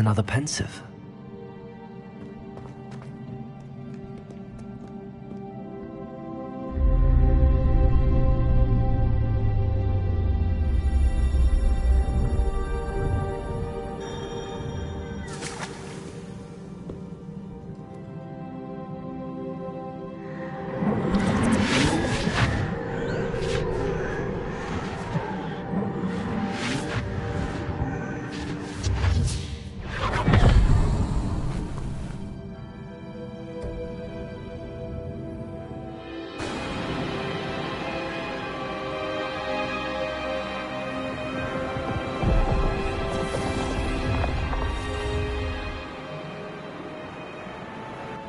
Another pensive.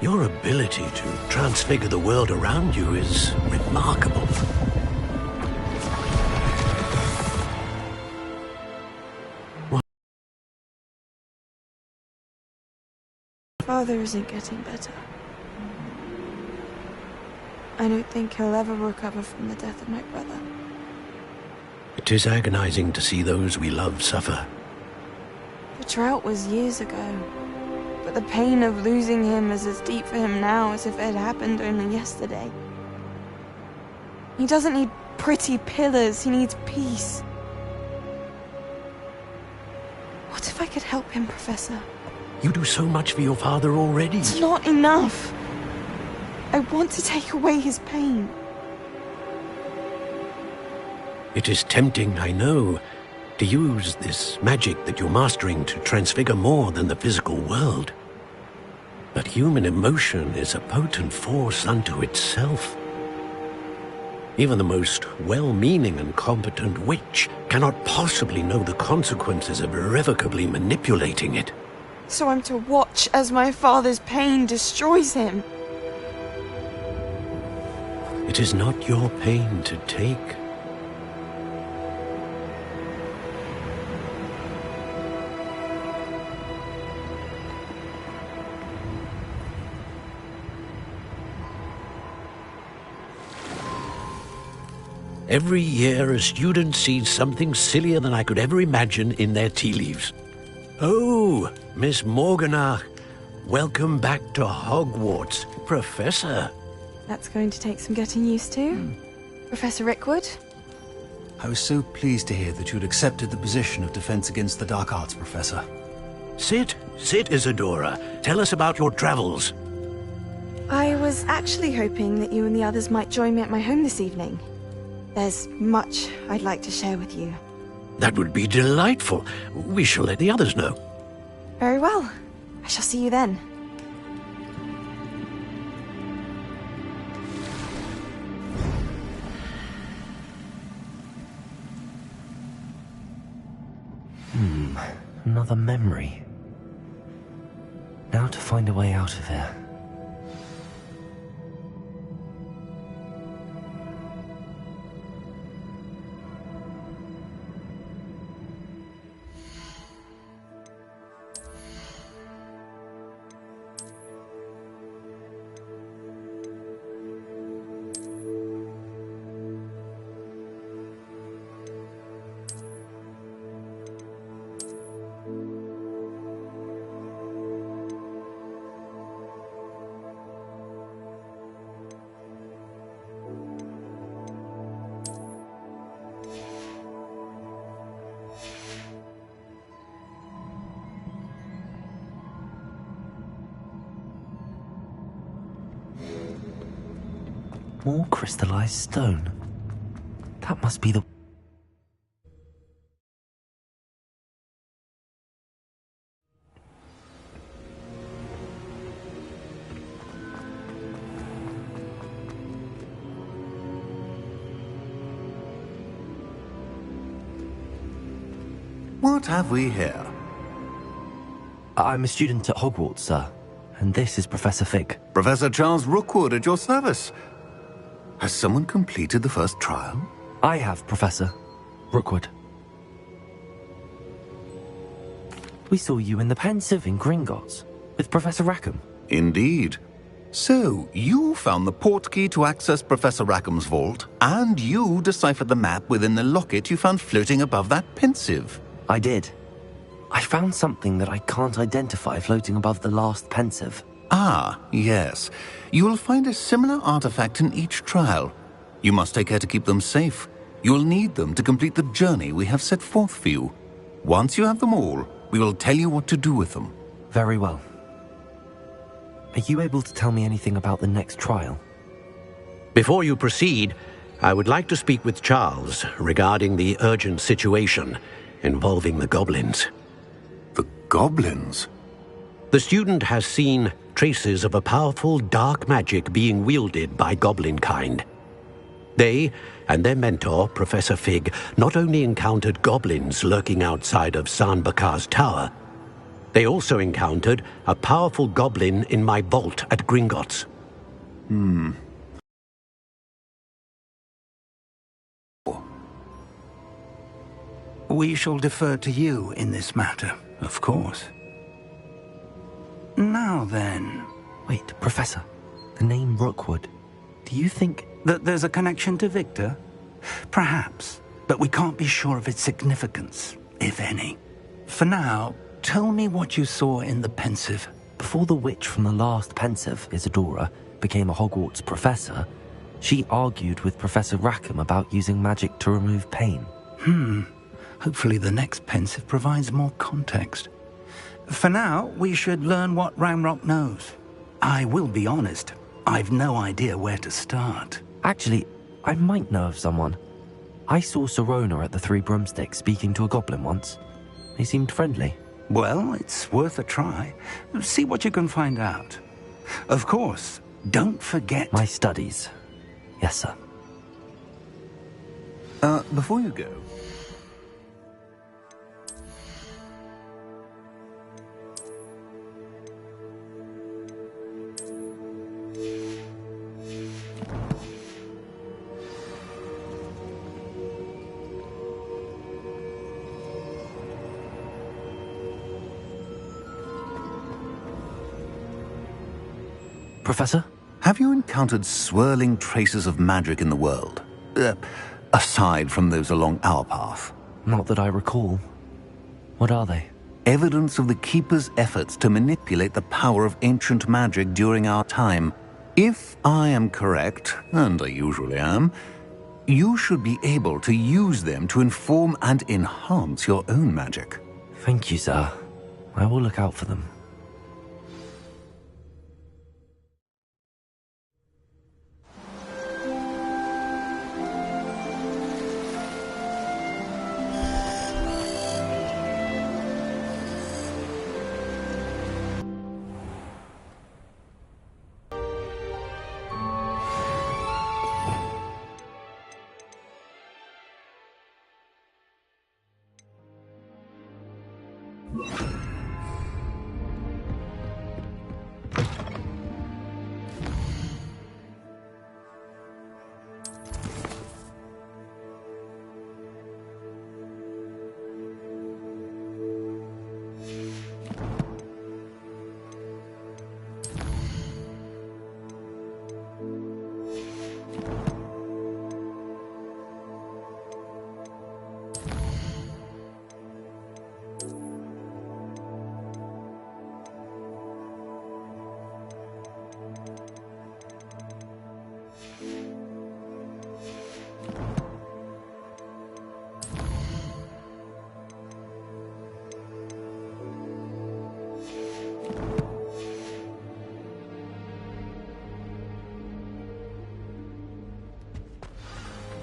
Your ability to transfigure the world around you is remarkable. Father isn't getting better. I don't think he'll ever recover from the death of my brother. It is agonizing to see those we love suffer. The drought was years ago, but the pain of losing him is as deep for him now as if it had happened only yesterday. He doesn't need pretty pillars, he needs peace. What if I could help him, Professor? You do so much for your father already. It's not enough. I want to take away his pain. It is tempting, I know, to use this magic that you're mastering to transfigure more than the physical world. But human emotion is a potent force unto itself. Even the most well-meaning and competent witch cannot possibly know the consequences of irrevocably manipulating it. So I'm to watch as my father's pain destroys him. It is not your pain to take. Every year, a student sees something sillier than I could ever imagine in their tea leaves. Oh, Miss Morganach, welcome back to Hogwarts, Professor. That's going to take some getting used to. Professor Rickwood? I was so pleased to hear that you'd accepted the position of Defense Against the Dark Arts, Professor. Sit, Isadora. Tell us about your travels. I was actually hoping that you and the others might join me at my home this evening. There's much I'd like to share with you. That would be delightful. We shall let the others know. Very well. I shall see you then. Another memory. Now to find a way out of here. More crystallized stone. That must be the... What have we here? I'm a student at Hogwarts, sir. And this is Professor Fig. Professor Charles Rookwood at your service. Has someone completed the first trial? I have, Professor Rookwood. We saw you in the Pensive in Gringotts with Professor Rackham. Indeed. So, you found the portkey to access Professor Rackham's vault, and you deciphered the map within the locket you found floating above that Pensive. I did. I found something that I can't identify floating above the last pensive. Ah, yes. You will find a similar artifact in each trial. You must take care to keep them safe. You will need them to complete the journey we have set forth for you. Once you have them all, we will tell you what to do with them. Very well. Are you able to tell me anything about the next trial? Before you proceed, I would like to speak with Charles regarding the urgent situation involving the goblins. The goblins? The student has seen traces of a powerful dark magic being wielded by goblin kind. They and their mentor, Professor Fig, not only encountered goblins lurking outside of San Bakar's tower, they also encountered a powerful goblin in my vault at Gringotts. We shall defer to you in this matter, of course. Now then... Wait, Professor. The name Rookwood. Do you think... That there's a connection to Victor? Perhaps, but we can't be sure of its significance, if any. For now, tell me what you saw in the pensive. Before the witch from the last pensive, Isadora, became a Hogwarts professor, she argued with Professor Rackham about using magic to remove pain. Hopefully the next pensive provides more context. For now, we should learn what Ramrock knows. I will be honest, I've no idea where to start. Actually, I might know of someone. I saw Sirona at the Three Broomsticks speaking to a goblin once. They seemed friendly. Well, it's worth a try. See what you can find out. Of course, don't forget... My studies. Yes, sir. Before you go... Professor? Have you encountered swirling traces of magic in the world? Aside from those along our path? Not that I recall. What are they? Evidence of the Keeper's efforts to manipulate the power of ancient magic during our time. If I am correct, and I usually am, you should be able to use them to inform and enhance your own magic. Thank you, sir. I will look out for them.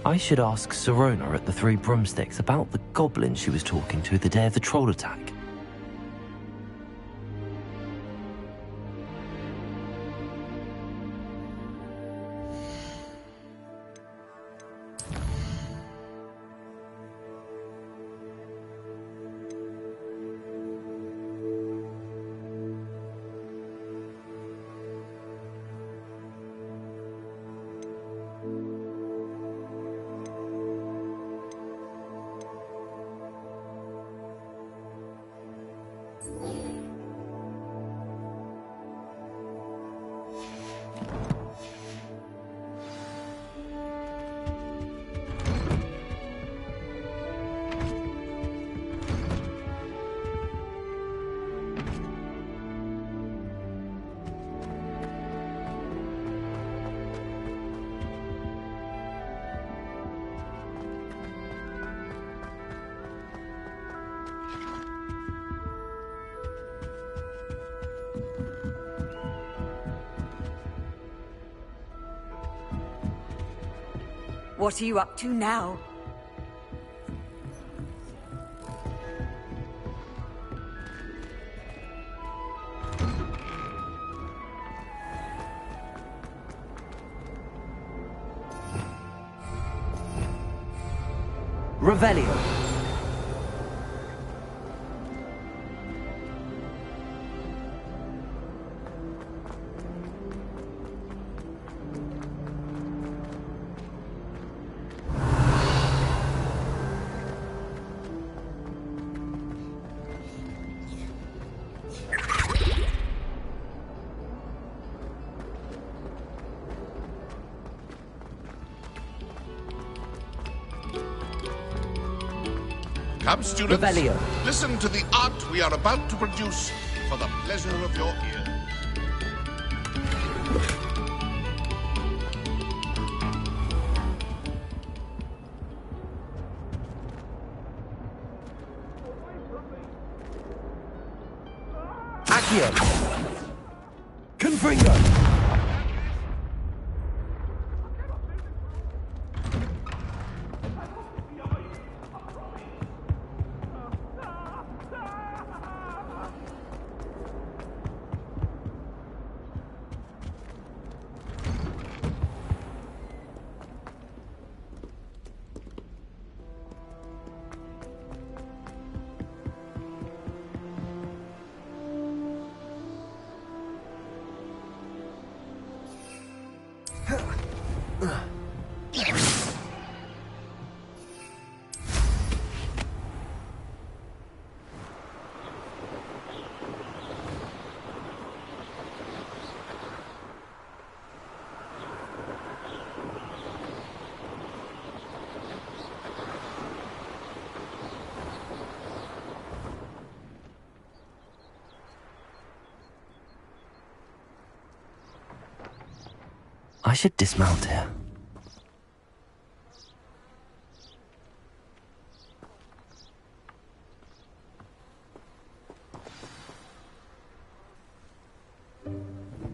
I should ask Sirona at the Three Broomsticks about the goblin she was talking to the day of the troll attack. What are you up to now? Revelio. Come, students, Revelio. listen to the art we are about to produce for the pleasure of your ears. Accio. Confringo. I should dismount here.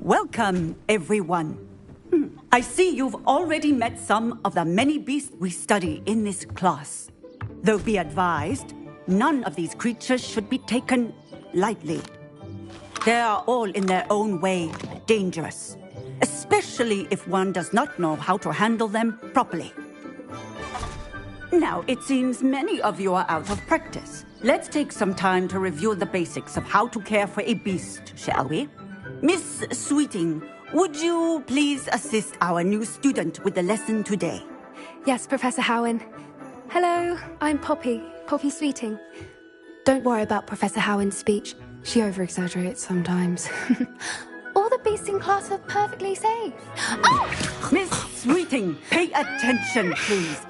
Welcome, everyone. I see you've already met some of the many beasts we study in this class. Though be advised, none of these creatures should be taken lightly. They are all in their own way dangerous, especially if one does not know how to handle them properly. Now, it seems many of you are out of practice. Let's take some time to review the basics of how to care for a beast, shall we? Miss Sweeting, would you please assist our new student with the lesson today? Yes, Professor Howen. Hello, I'm Poppy Sweeting. Don't worry about Professor Howen's speech. She over-exaggerates sometimes. All the beasts in class are perfectly safe. Oh! Miss Sweeting, pay attention, please.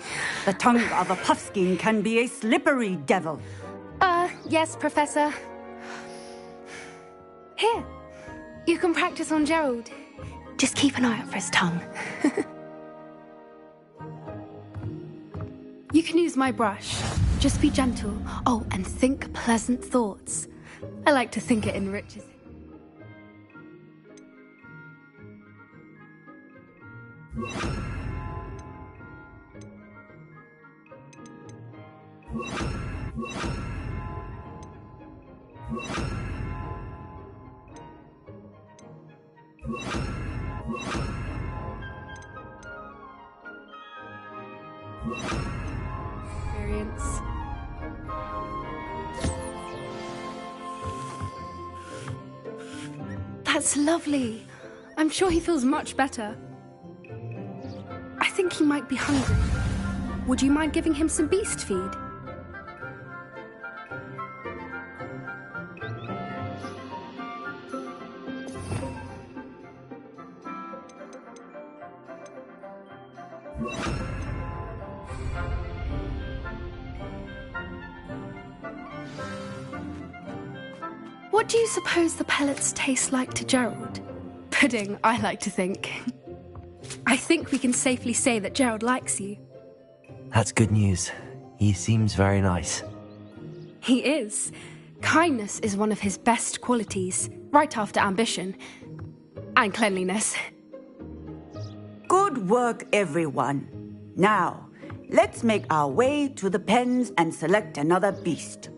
The tongue of a puffskein can be a slippery devil. Yes, Professor. Here, you can practice on Gerald. Just keep an eye out for his tongue. You can use my brush. Just be gentle. Oh, and think pleasant thoughts. I like to think it enriches him. Experience. That's lovely. I'm sure he feels much better. I think he might be hungry. Would you mind giving him some beast feed? What do you suppose the pellets taste like to Gerald? Pudding, I like to think. I think we can safely say that Gerald likes you. That's good news. He seems very nice. He is. Kindness is one of his best qualities, right after ambition. And cleanliness. Good work, everyone. Now, let's make our way to the pens and select another beast.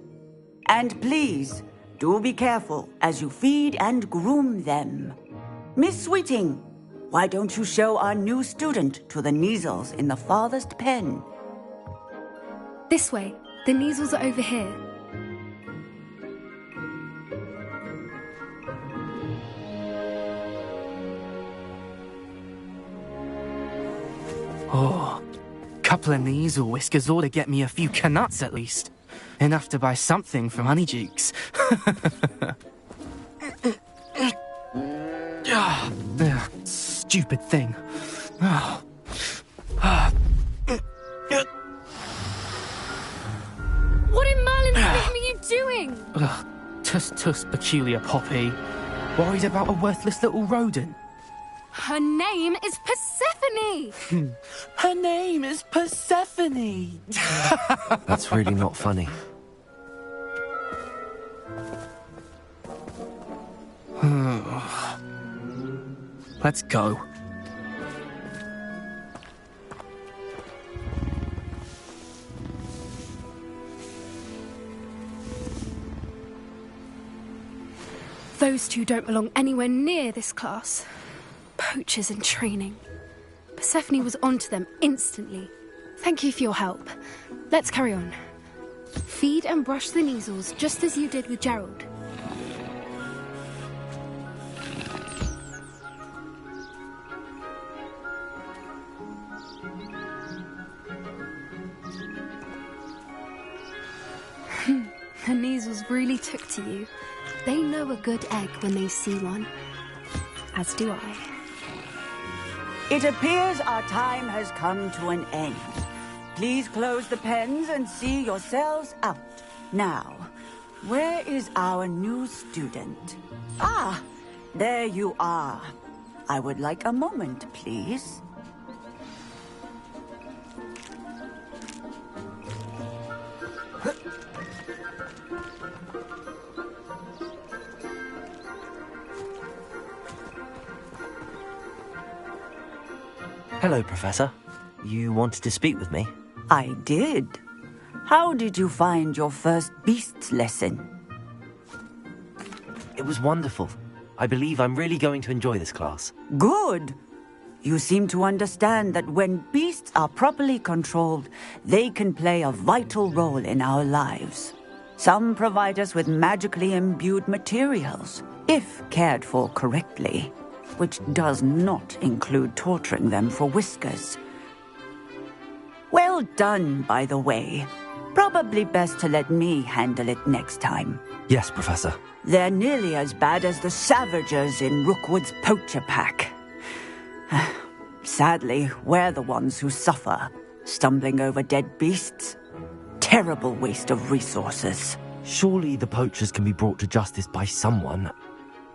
And please, do be careful as you feed and groom them. Miss Sweeting, why don't you show our new student to the Neasels in the farthest pen? This way. The Neasels are over here. Oh, couple of Neasel whiskers ought to get me a few canuts at least. Enough to buy something from Honeydukes. Stupid thing. What in Merlin's name are you doing? Tuss, peculiar Poppy. Worried about a worthless little rodent. Her name is Persephone! Her name is Persephone! That's really not funny. Let's go. Those two don't belong anywhere near this class. Poachers in training. Persephone was onto them instantly. Thank you for your help. Let's carry on. Feed and brush the Neasels just as you did with Gerald. The Neasels really took to you. They know a good egg when they see one. As do I. It appears our time has come to an end. Please close the pens and see yourselves out. Now, where is our new student? Ah, there you are. I would like a moment, please. Hello, Professor. You wanted to speak with me? I did. How did you find your first beasts lesson? It was wonderful. I believe I'm really going to enjoy this class. Good. You seem to understand that when beasts are properly controlled, they can play a vital role in our lives. Some provide us with magically imbued materials, if cared for correctly, which does not include torturing them for whiskers. Well done, by the way. Probably best to let me handle it next time. Yes, Professor. They're nearly as bad as the Savagers in Rookwood's poacher pack. Sadly, we're the ones who suffer, stumbling over dead beasts. Terrible waste of resources. Surely the poachers can be brought to justice by someone.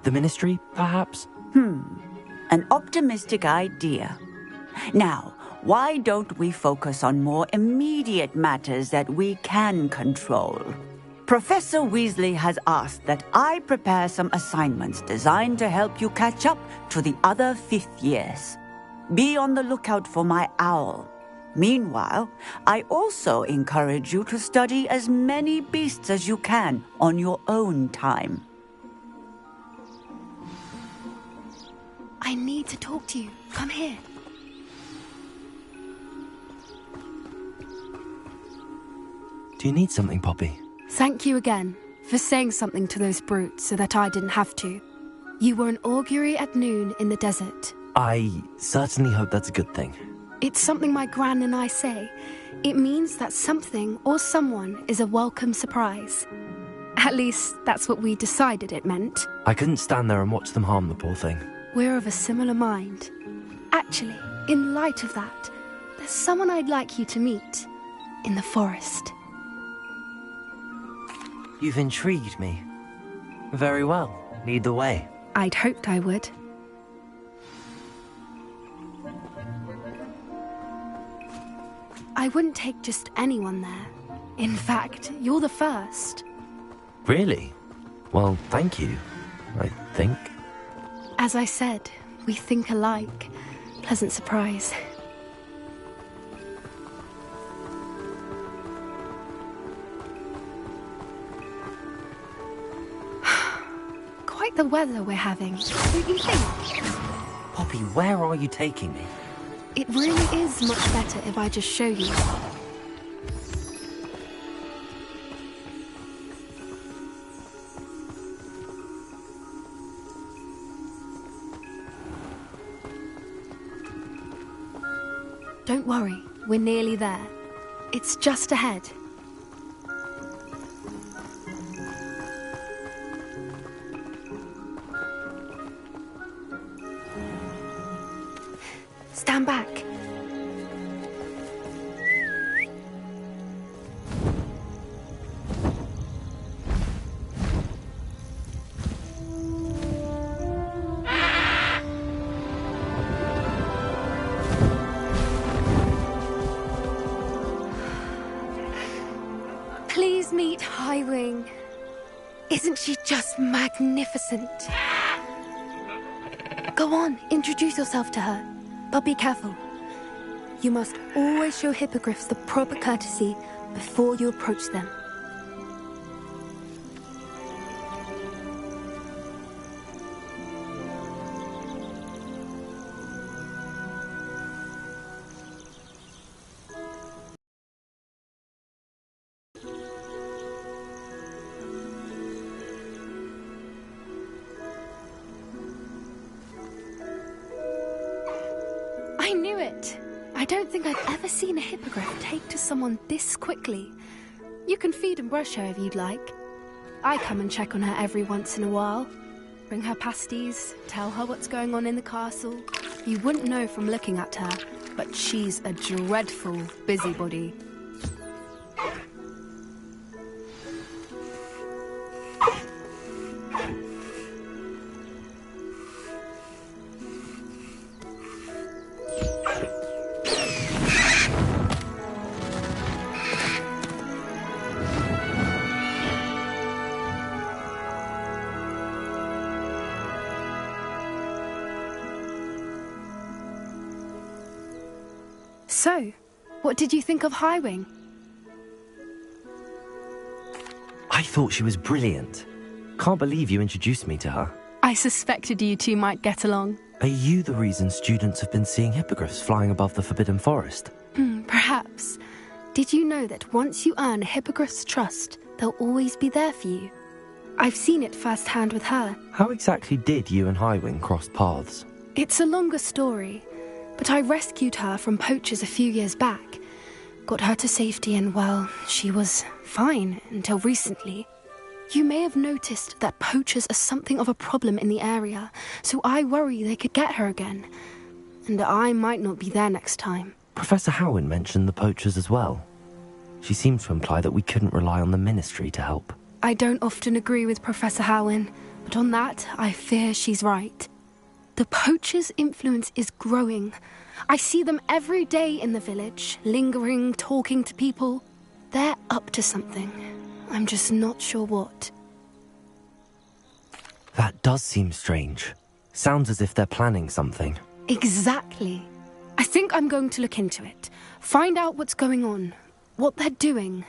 The Ministry, perhaps? An optimistic idea. Now, why don't we focus on more immediate matters that we can control? Professor Weasley has asked that I prepare some assignments designed to help you catch up to the other fifth years. Be on the lookout for my owl. Meanwhile, I also encourage you to study as many beasts as you can on your own time. I need to talk to you. Come here. Do you need something, Poppy? Thank you again for saying something to those brutes so that I didn't have to. You were an augury at noon in the desert. I certainly hope that's a good thing. It's something my gran and I say. It means that something or someone is a welcome surprise. At least, that's what we decided it meant. I couldn't stand there and watch them harm the poor thing. We're of a similar mind. Actually, in light of that, there's someone I'd like you to meet. In the forest. You've intrigued me. Very well. Lead the way. I'd hoped I would. I wouldn't take just anyone there. In fact, you're the first. Really? Well, thank you, I think. As I said, we think alike. Pleasant surprise. the weather we're having, don't you think? Poppy, where are you taking me? It really is much better if I just show you. Don't worry, we're nearly there. It's just ahead. Stand back. Please meet Highwing. Isn't she just magnificent? Go on, introduce yourself to her. But be careful. You must always show hippogriffs the proper courtesy before you approach them. I knew it. I don't think I've ever seen a hippogriff take to someone this quickly. You can feed and brush her if you'd like. I come and check on her every once in a while. Bring her pasties, tell her what's going on in the castle. You wouldn't know from looking at her, but she's a dreadful busybody. So, what did you think of Highwing? I thought she was brilliant. Can't believe you introduced me to her. I suspected you two might get along. Are you the reason students have been seeing hippogriffs flying above the Forbidden Forest? Perhaps. Did you know that once you earn a hippogriff's trust, they'll always be there for you? I've seen it firsthand with her. How exactly did you and Highwing cross paths? It's a longer story, but I rescued her from poachers a few years back. Got her to safety and, well, she was fine until recently. You may have noticed that poachers are something of a problem in the area, so I worry they could get her again. And I might not be there next time. Professor Howin mentioned the poachers as well. She seemed to imply that we couldn't rely on the Ministry to help. I don't often agree with Professor Howin, but on that, I fear she's right. The poachers' influence is growing. I see them every day in the village, lingering, talking to people. They're up to something. I'm just not sure what. That does seem strange. Sounds as if they're planning something. Exactly. I think I'm going to look into it. Find out what's going on, what they're doing.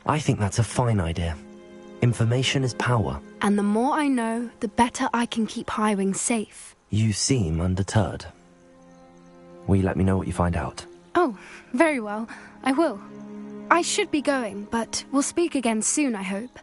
I think that's a fine idea. Information is power. And the more I know, the better I can keep Highwing safe. You seem undeterred. Will you let me know what you find out? Oh, very well. I will. I should be going, but we'll speak again soon, I hope.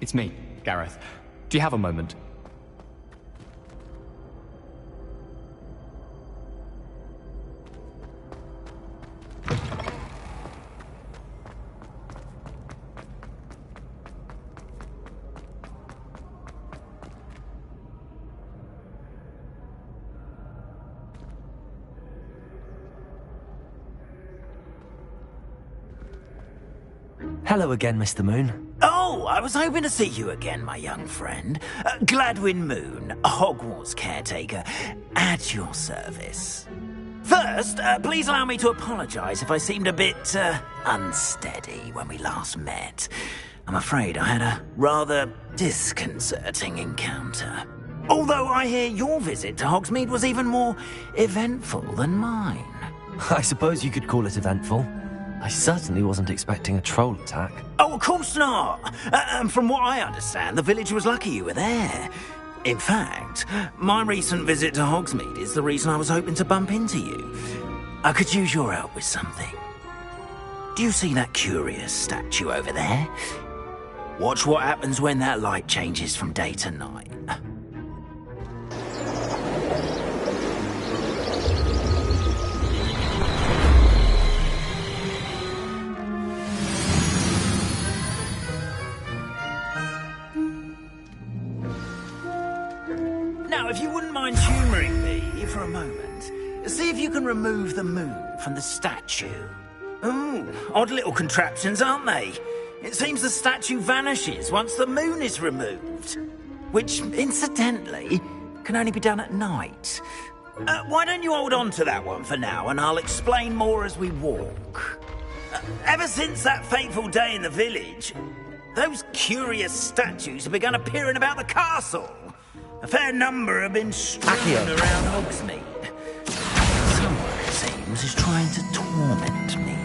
It's me, Gareth. Do you have a moment? Hello again, Mr. Moon. Oh, I was hoping to see you again, my young friend. Gladwin Moon, Hogwarts caretaker, at your service. First, please allow me to apologise if I seemed a bit, unsteady when we last met. I'm afraid I had a rather disconcerting encounter. Although I hear your visit to Hogsmeade was even more eventful than mine. I suppose you could call it eventful. I certainly wasn't expecting a troll attack. Oh, of course not. From what I understand, the village was lucky you were there. In fact, my recent visit to Hogsmeade is the reason I was hoping to bump into you. I could use your help with something. Do you see that curious statue over there? Watch what happens when that light changes from day to night. Now, if you wouldn't mind humouring me for a moment, see if you can remove the moon from the statue. Ooh, odd little contraptions, aren't they? It seems the statue vanishes once the moon is removed. Which, incidentally, can only be done at night. Why don't you hold on to that one for now, and I'll explain more as we walk. Ever since that fateful day in the village, those curious statues have begun appearing about the castle. A fair number have been strewn around Hogsmeade. Someone, it seems, is trying to torment me.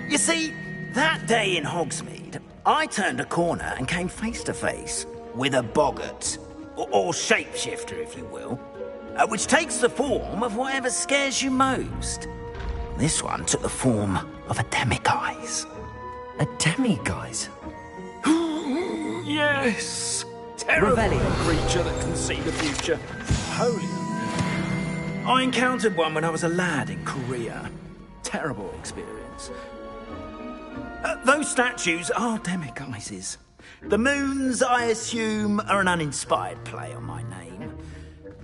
You see, that day in Hogsmeade, I turned a corner and came face to face with a boggart, or shapeshifter, if you will, which takes the form of whatever scares you most. This one took the form of a demiguise. A demiguise? Yes! Terrible creature that can see the future. Holy. I encountered one when I was a lad in Korea. Terrible experience. Those statues are demiguises. The moons, I assume, are an uninspired play on my name.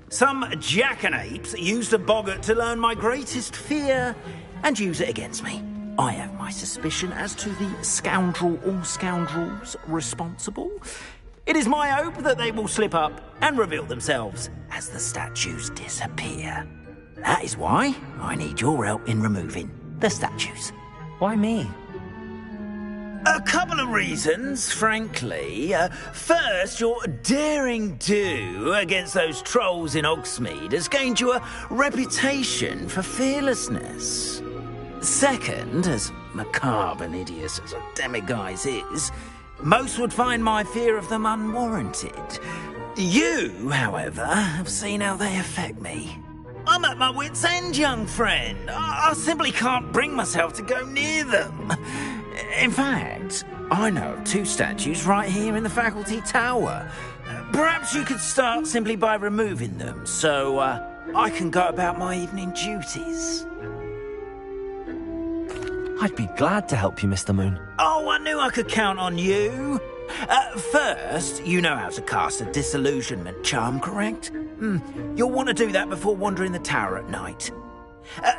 Some jackanapes used a boggart to learn my greatest fear and use it against me. I have my suspicion as to the scoundrel or scoundrels responsible. It is my hope that they will slip up and reveal themselves as the statues disappear. That is why I need your help in removing the statues. Why me? A couple of reasons, frankly. First, your daring do against those trolls in Hogsmeade has gained you a reputation for fearlessness. Second, as macabre and hideous as a demiguise is, most would find my fear of them unwarranted. You, however, have seen how they affect me. I'm at my wit's end, young friend. I simply can't bring myself to go near them. In fact, I know of two statues right here in the faculty tower. Perhaps you could start simply by removing them, so I can go about my evening duties. I'd be glad to help you, Mr. Moon. Oh, I knew I could count on you. First, you know how to cast a disillusionment charm, correct? You'll want to do that before wandering the tower at night.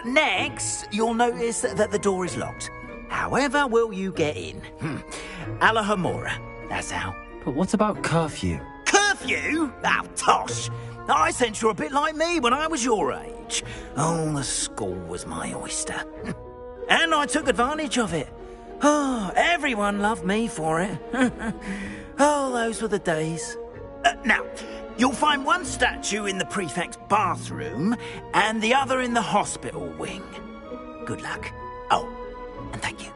Next, you'll notice that the door is locked. However will you get in? Alahomora, that's how. But what about curfew? Curfew? Oh, tosh. I sense you're a bit like me when I was your age. Oh, the school was my oyster. And I took advantage of it. Oh, everyone loved me for it. Oh, those were the days. Now, you'll find one statue in the prefect's bathroom and the other in the hospital wing. Good luck. Oh, and thank you.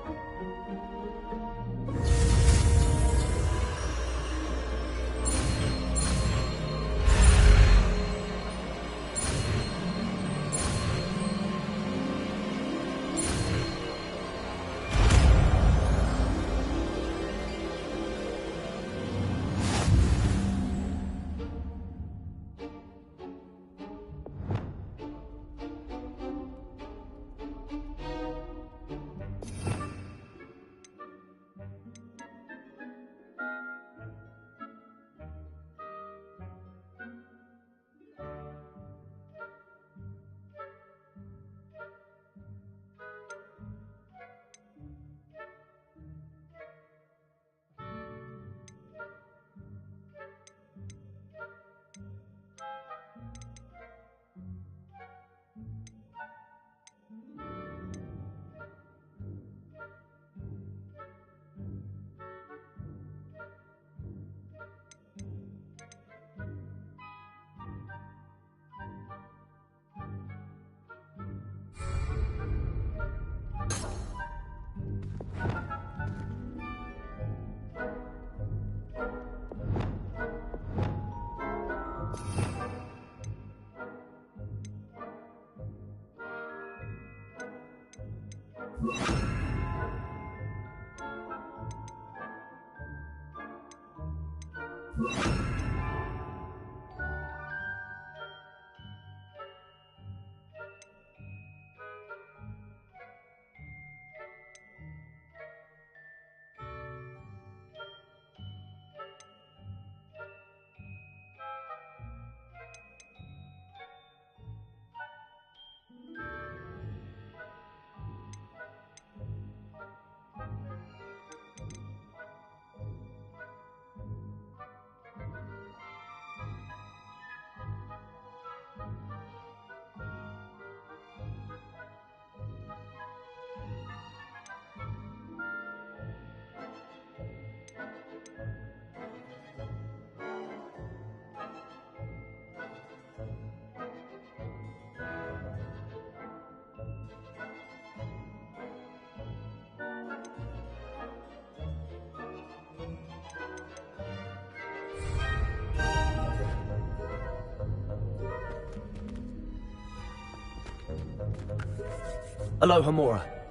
Hello, Hamura.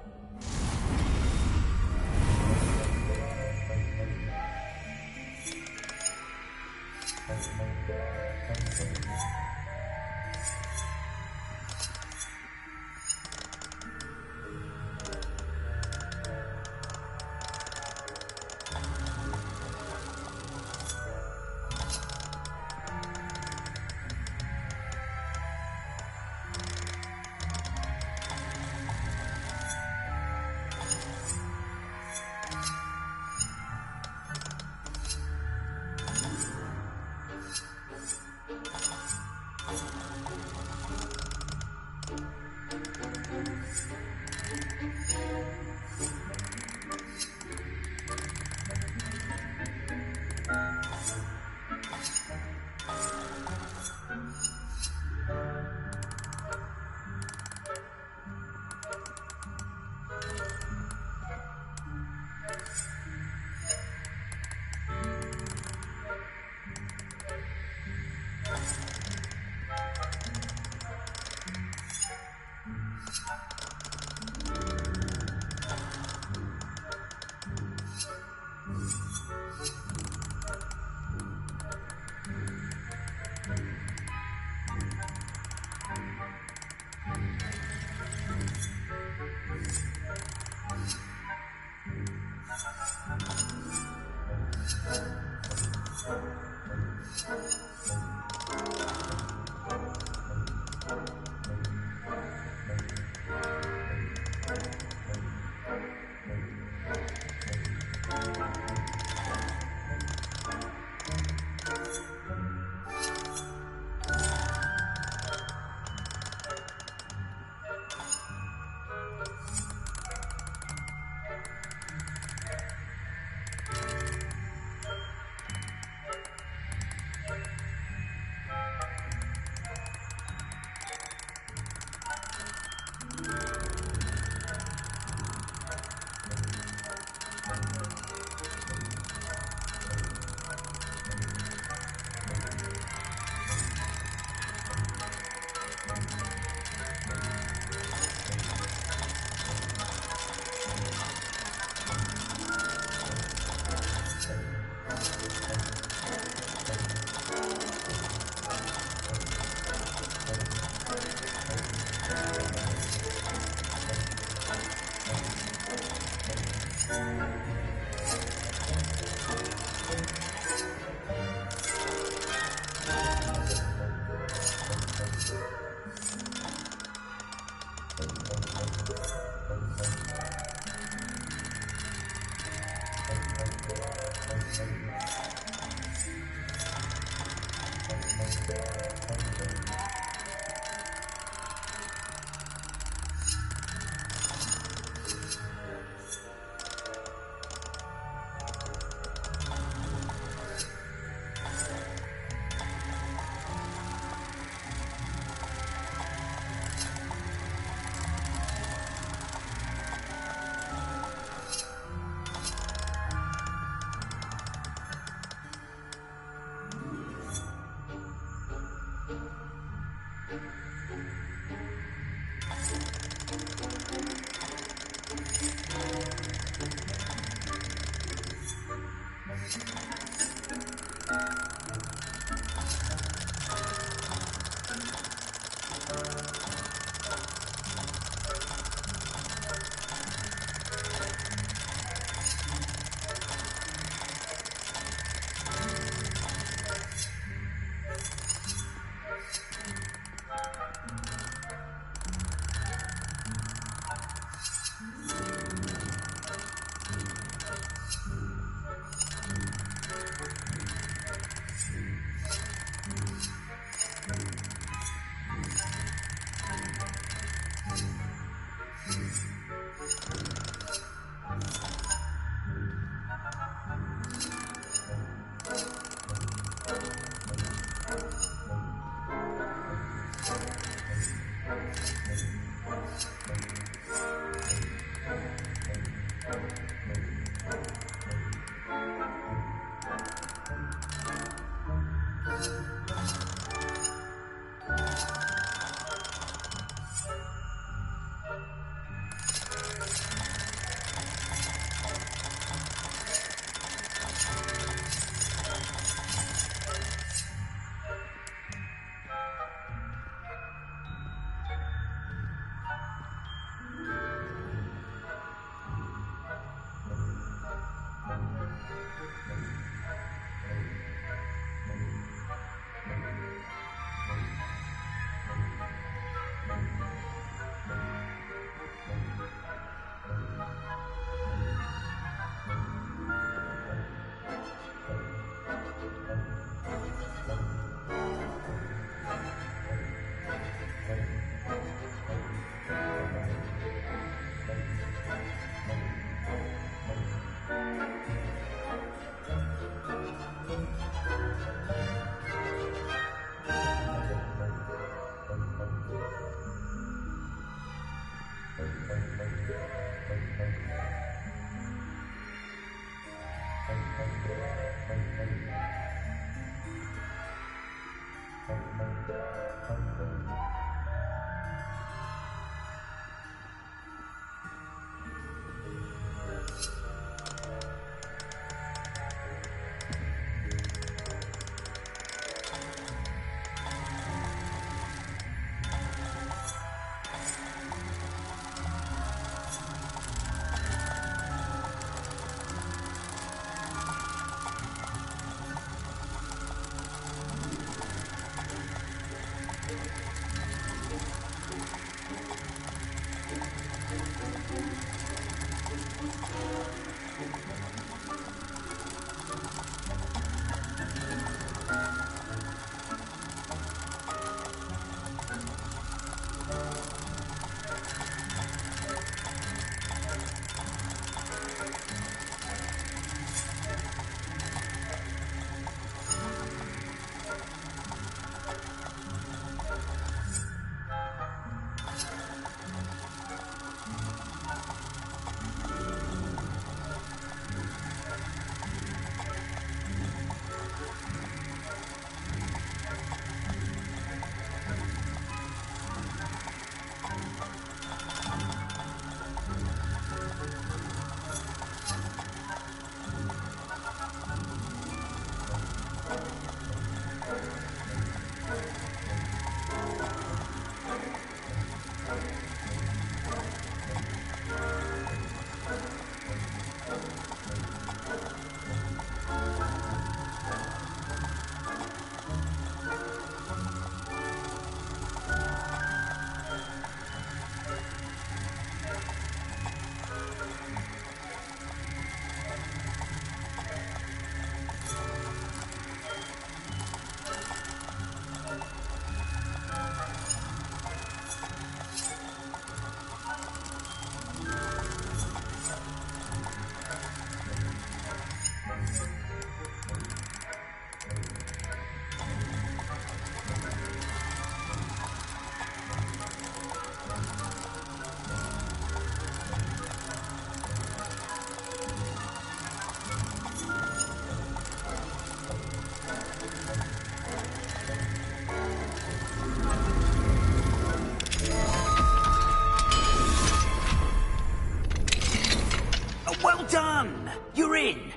Well done! You're in.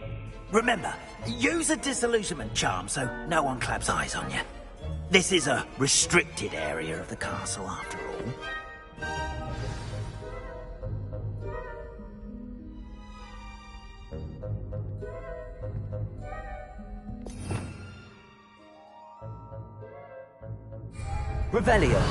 Remember, Use a disillusionment charm so no one claps eyes on you. This is a restricted area of the castle, after all. Revelio.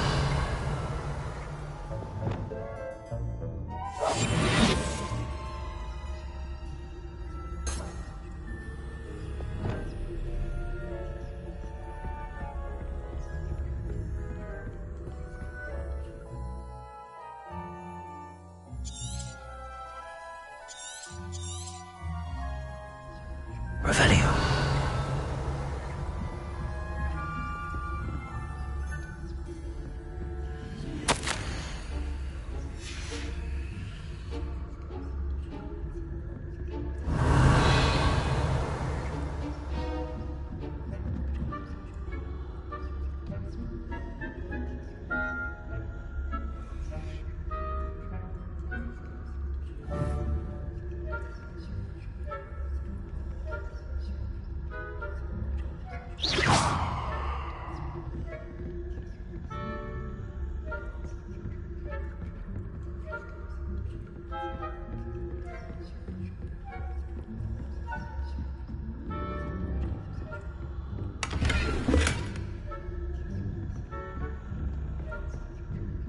Revelio.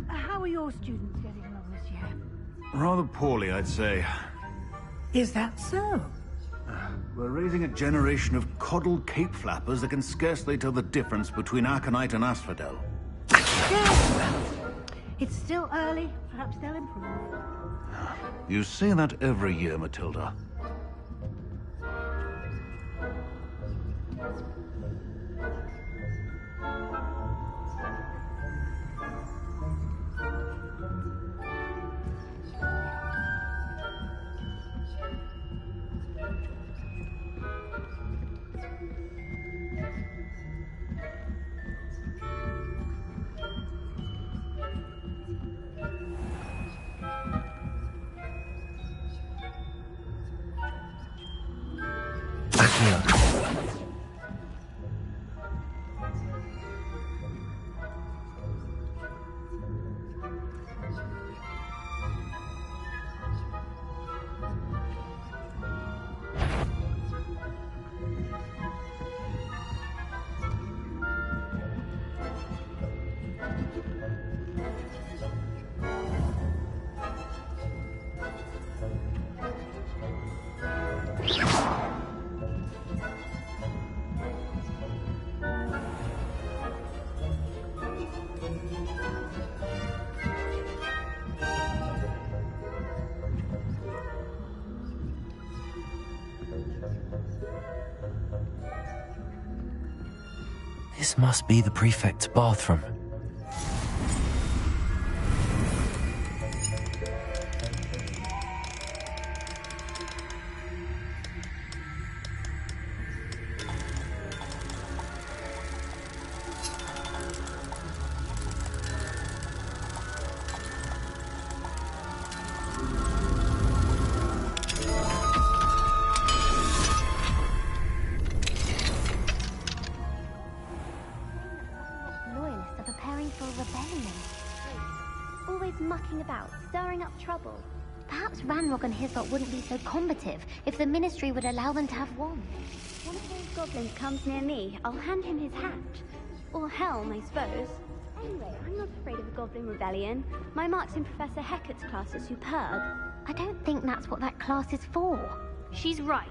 How are your students getting along this year? Rather poorly, I'd say. Is that so? We're raising a generation of coddled cape flappers that can scarcely tell the difference between aconite and asphodel. It's still early. Perhaps they'll improve. You say that every year, Matilda. This must be the prefect's bathroom. And his lot wouldn't be so combative if the Ministry would allow them to have one. One of those goblins comes near me, I'll hand him his hat. Or helm, I suppose. Anyway, I'm not afraid of a goblin rebellion. My marks in Professor Hecat's class are superb. I don't think that's what that class is for. She's right.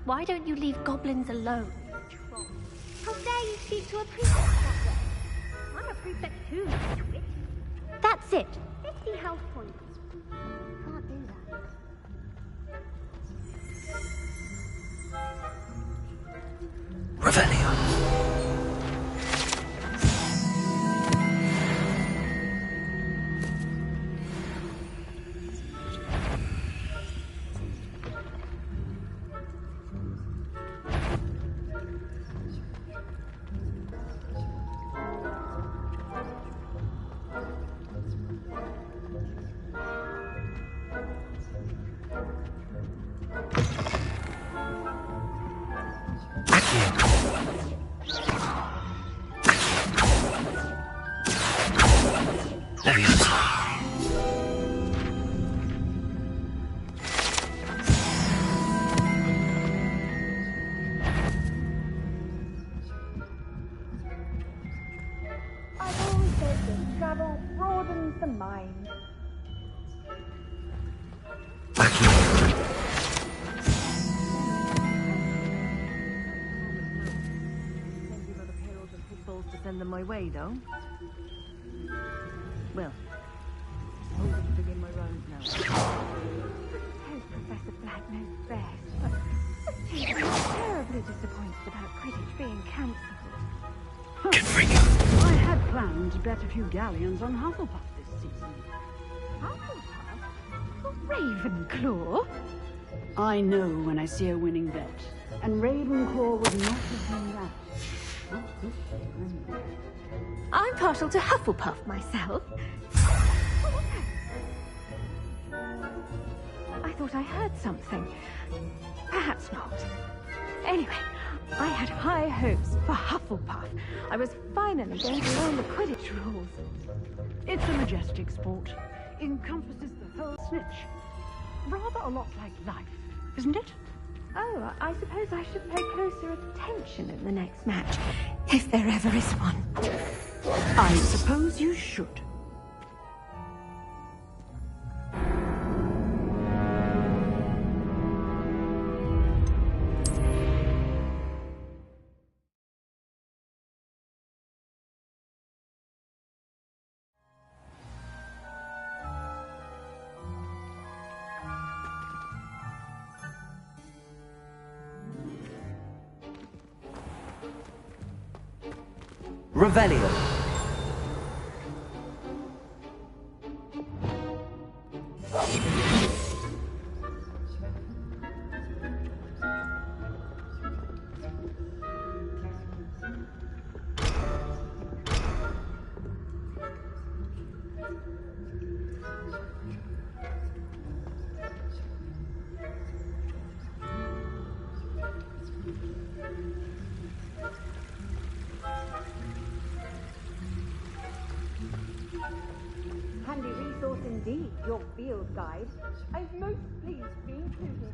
Why don't you leave goblins alone? How dare you speak to a prefect that way? I'm a prefect too, you twit. That's it. 50 health points. Can't do that. Revelio. I've always said that travel broadens the mind. To send them my way, though. Well, over to begin my rounds now. Suppose Professor Black knows best, but the students are terribly disappointed about Quidditch being cancelled. I had planned to bet a few galleons on Hufflepuff this season. Hufflepuff? Ravenclaw? I know when I see a winning bet, and Ravenclaw would not have done that. I'm partial to Hufflepuff myself. I thought I heard something. Perhaps not. Anyway, I had high hopes for Hufflepuff. I was finally going to learn the Quidditch rules. It's a majestic sport. Encompasses the whole snitch. Rather a lot like life, isn't it? Oh, I suppose I should pay closer attention in the next match, if there ever is one. I suppose you should. Revelio. Handy resource indeed, your field guide. I'm most pleased to be included.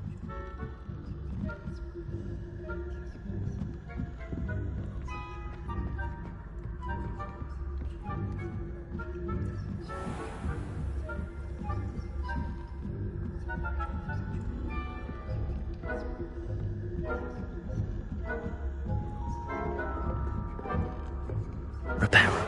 Reparo.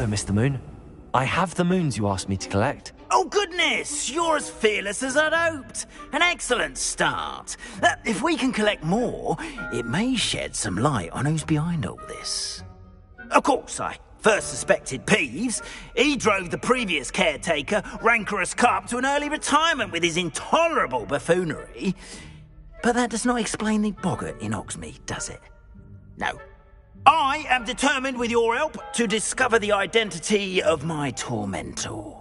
Hello, Mr. Moon. I have the moons you asked me to collect. Oh, goodness! You're as fearless as I'd hoped. An excellent start. If we can collect more, it may shed some light on who's behind all this. Of course, I first suspected Peeves. He drove the previous caretaker, Rancorous Carp, to an early retirement with his intolerable buffoonery. But that does not explain the boggart in Hogsmeade, does it? No. I am determined, with your help, to discover the identity of my tormentor.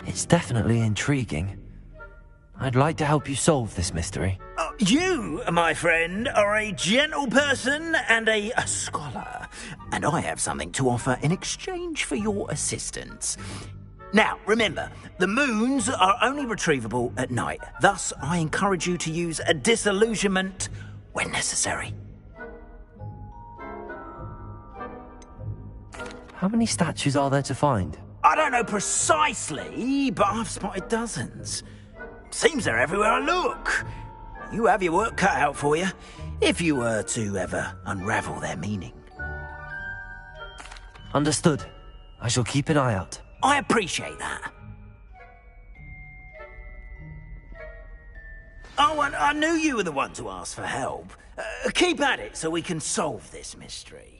It's definitely intriguing. I'd like to help you solve this mystery. You, my friend, are a gentle person and a scholar, and I have something to offer in exchange for your assistance. Now, remember, the moons are only retrievable at night. Thus, I encourage you to use a disillusionment when necessary. How many statues are there to find? I don't know precisely, but I've spotted dozens. Seems they're everywhere I look. You have your work cut out for you, if you were to ever unravel their meaning. Understood. I shall keep an eye out. I appreciate that. Oh, and I knew you were the one to ask for help. Keep at it so we can solve this mystery.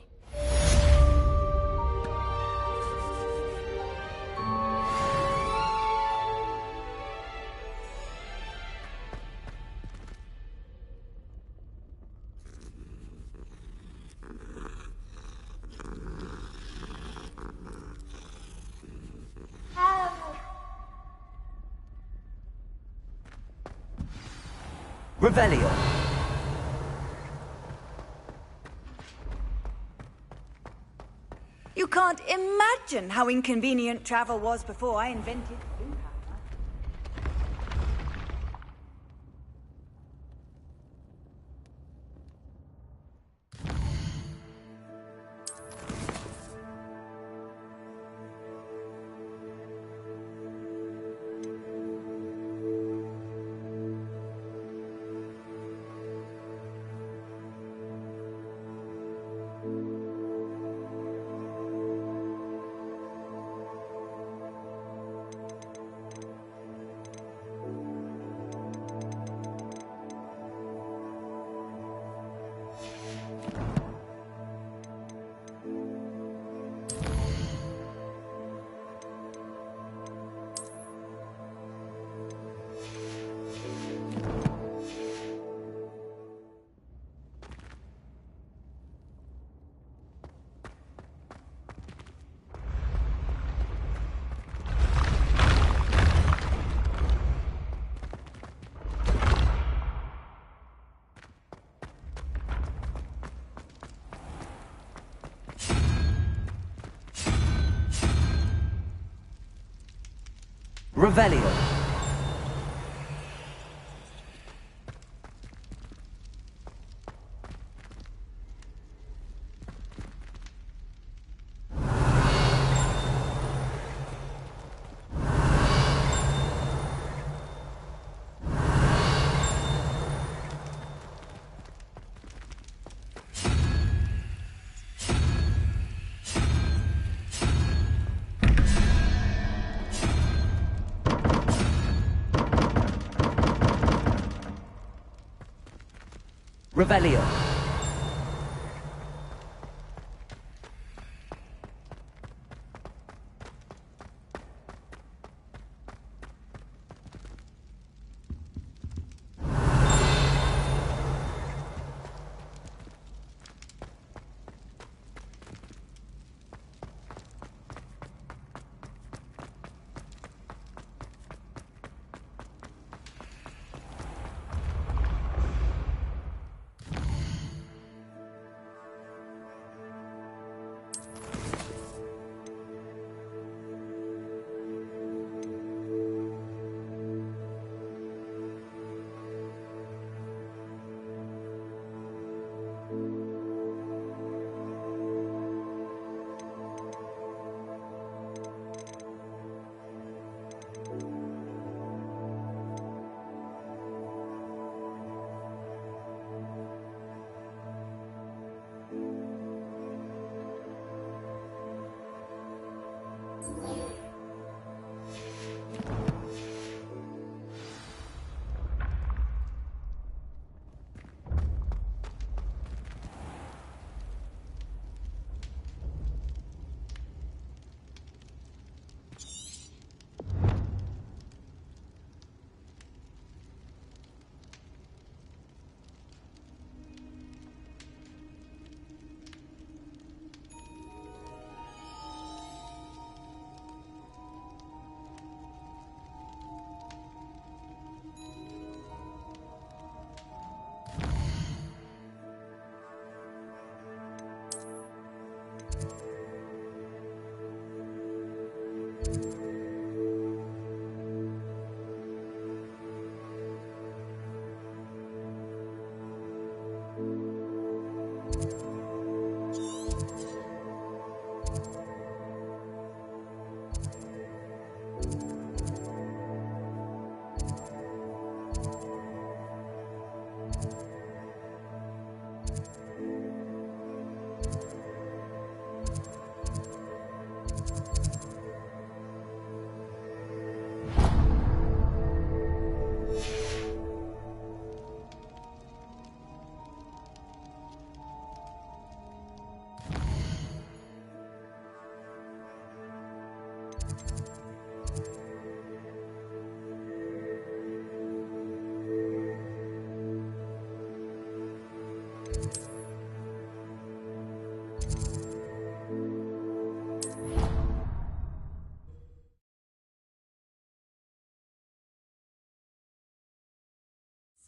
Revelio. You can't imagine how inconvenient travel was before I invented food. Revelio. Revelio.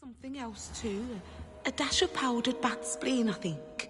Something else too. A dash of powdered bat spleen, I think.